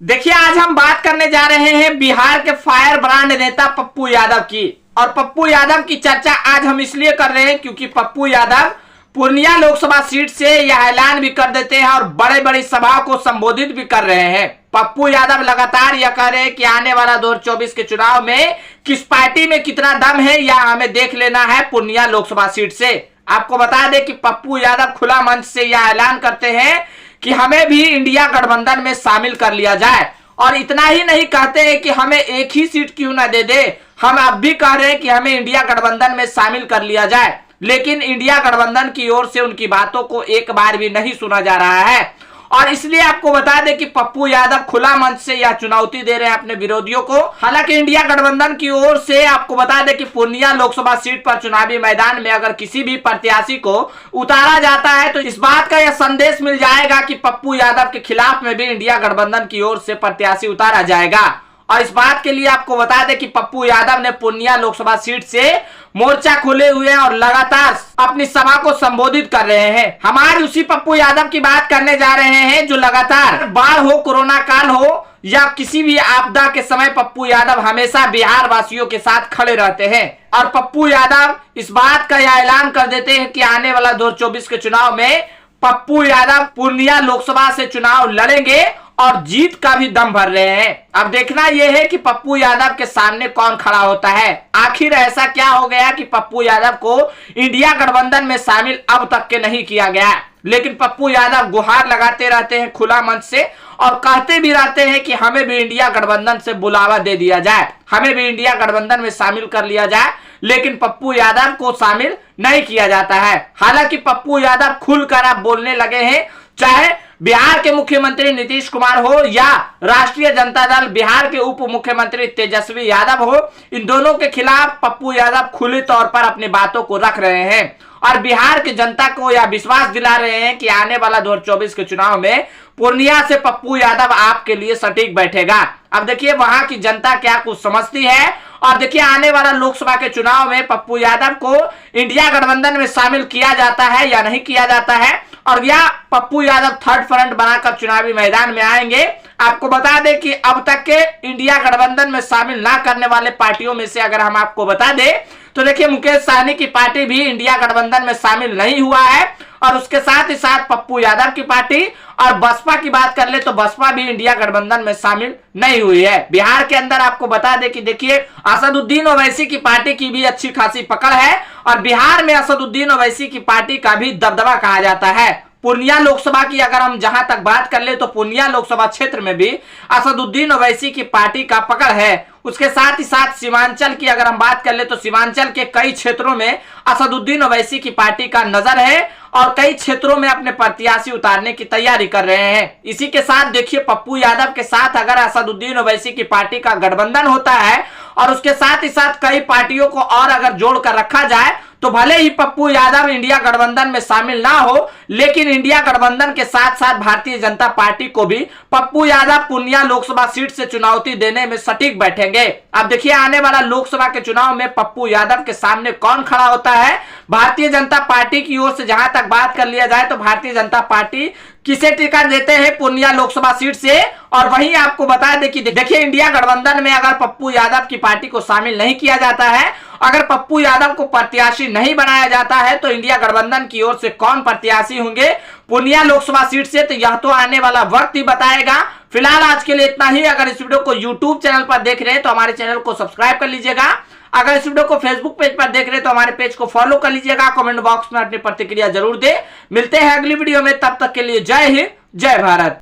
देखिए, आज हम बात करने जा रहे हैं बिहार के फायर ब्रांड नेता पप्पू यादव की। और पप्पू यादव की चर्चा आज हम इसलिए कर रहे हैं क्योंकि पप्पू यादव पूर्णिया लोकसभा सीट से यह ऐलान भी कर देते हैं और बड़े बड़ी सभा को संबोधित भी कर रहे हैं। पप्पू यादव लगातार यह कह रहे हैं कि आने वाला 2024 के चुनाव में किस पार्टी में कितना दम है यह हमें देख लेना है पूर्णिया लोकसभा सीट से। आपको बता दें कि पप्पू यादव खुला मंच से यह ऐलान करते हैं कि हमें भी इंडिया गठबंधन में शामिल कर लिया जाए। और इतना ही नहीं कहते हैं कि हमें एक ही सीट क्यों ना दे दे, हम अब भी कह रहे हैं कि हमें इंडिया गठबंधन में शामिल कर लिया जाए। लेकिन इंडिया गठबंधन की ओर से उनकी बातों को एक बार भी नहीं सुना जा रहा है। और इसलिए आपको बता दें कि पप्पू यादव खुला मंच से यह चुनौती दे रहे हैं अपने विरोधियों को। हालांकि इंडिया गठबंधन की ओर से आपको बता दें कि पूर्णिया लोकसभा सीट पर चुनावी मैदान में अगर किसी भी प्रत्याशी को उतारा जाता है तो इस बात का यह संदेश मिल जाएगा कि पप्पू यादव के खिलाफ में भी इंडिया गठबंधन की ओर से प्रत्याशी उतारा जाएगा। और इस बात के लिए आपको बता दें कि पप्पू यादव ने पूर्णिया लोकसभा सीट से मोर्चा खोले हुए हैं और लगातार अपनी सभा को संबोधित कर रहे हैं। हम आज उसी पप्पू यादव की बात करने जा रहे हैं जो लगातार बाढ़ हो, कोरोना काल हो या किसी भी आपदा के समय पप्पू यादव हमेशा बिहार वासियों के साथ खड़े रहते हैं। और पप्पू यादव इस बात का यह ऐलान कर देते हैं कि आने वाला 2024 के चुनाव में पप्पू यादव पूर्णिया लोकसभा से चुनाव लड़ेंगे और जीत का भी दम भर रहे हैं। अब देखना यह है कि पप्पू यादव के सामने कौन खड़ा होता है। आखिर ऐसा क्या हो गया कि पप्पू यादव को इंडिया गठबंधन में शामिल अब तक के नहीं किया गया। लेकिन पप्पू यादव गुहार लगाते रहते हैं खुला मंच से और कहते भी रहते हैं कि हमें भी इंडिया गठबंधन से बुलावा दे दिया जाए, हमें भी इंडिया गठबंधन में शामिल कर लिया जाए। लेकिन पप्पू यादव को शामिल नहीं किया जाता है। हालांकि पप्पू यादव खुलकर अब बोलने लगे हैं, चाहे बिहार के मुख्यमंत्री नीतीश कुमार हो या राष्ट्रीय जनता दल बिहार के उप मुख्यमंत्री तेजस्वी यादव हो, इन दोनों के खिलाफ पप्पू यादव खुले तौर पर अपनी बातों को रख रहे हैं और बिहार की जनता को यह विश्वास दिला रहे हैं कि आने वाला 2024 के चुनाव में पूर्णिया से पप्पू यादव आपके लिए सटीक बैठेगा। अब देखिए वहां की जनता क्या कुछ समझती है। और देखिए आने वाला लोकसभा के चुनाव में पप्पू यादव को इंडिया गठबंधन में शामिल किया जाता है या नहीं किया जाता है, और या पप्पू यादव थर्ड फ्रंट बनाकर चुनावी मैदान में आएंगे। आपको बता दें कि अब तक के इंडिया गठबंधन में शामिल ना करने वाले पार्टियों में से अगर हम आपको बता दें तो देखिए मुकेश सहनी की पार्टी भी इंडिया गठबंधन में शामिल नहीं हुआ है। और उसके साथ ही साथ पप्पू यादव की पार्टी और बसपा की बात कर ले तो बसपा भी इंडिया गठबंधन में शामिल नहीं हुई है। बिहार के अंदर आपको बता दें कि देखिए असदुद्दीन ओवैसी की पार्टी की भी अच्छी खासी पकड़ है और बिहार में असदुद्दीन ओवैसी की पार्टी का भी दबदबा कहा जाता है। पूर्णिया लोकसभा की अगर हम जहां तक बात कर ले तो पूर्णिया लोकसभा क्षेत्र में भी असदुद्दीन ओवैसी की पार्टी का पकड़ है। उसके साथ ही साथ सीमांचल की अगर हम बात कर ले तो सीमांचल के कई क्षेत्रों में असदुद्दीन ओवैसी की पार्टी का नजर है और कई क्षेत्रों में अपने प्रत्याशी उतारने की तैयारी कर रहे हैं। इसी के साथ देखिए पप्पू यादव के साथ अगर असदुद्दीन ओवैसी की पार्टी का गठबंधन होता है और उसके साथ ही साथ कई पार्टियों को और अगर जोड़कर रखा जाए तो भले ही पप्पू यादव इंडिया गठबंधन में शामिल ना हो, लेकिन इंडिया गठबंधन के साथ साथ भारतीय जनता पार्टी को भी पप्पू यादव पूर्णिया लोकसभा सीट से चुनौती देने में सटीक बैठेंगे। अब देखिए आने वाला लोकसभा के चुनाव में पप्पू यादव के सामने कौन खड़ा होता है। भारतीय जनता पार्टी की ओर से जहां तक बात कर लिया जाए तो भारतीय जनता पार्टी किसे टिकट देते हैं पूर्णिया लोकसभा सीट से। और वहीं आपको बता दें कि देखिए इंडिया गठबंधन में अगर पप्पू यादव की पार्टी को शामिल नहीं किया जाता है, अगर पप्पू यादव को प्रत्याशी नहीं बनाया जाता है तो इंडिया गठबंधन की ओर से कौन प्रत्याशी होंगे पूर्णिया लोकसभा सीट से, तो यह तो आने वाला वक्त ही बताएगा। फिलहाल आज के लिए इतना ही। अगर इस वीडियो को यूट्यूब चैनल पर देख रहे हैं तो हमारे चैनल को सब्सक्राइब कर लीजिएगा। अगर इस वीडियो को फेसबुक पेज पर देख रहे हैं तो हमारे पेज को फॉलो कर लीजिएगा। कमेंट बॉक्स में अपनी प्रतिक्रिया जरूर दे। मिलते हैं अगली वीडियो में, तब तक के लिए जय हिंद, जय भारत।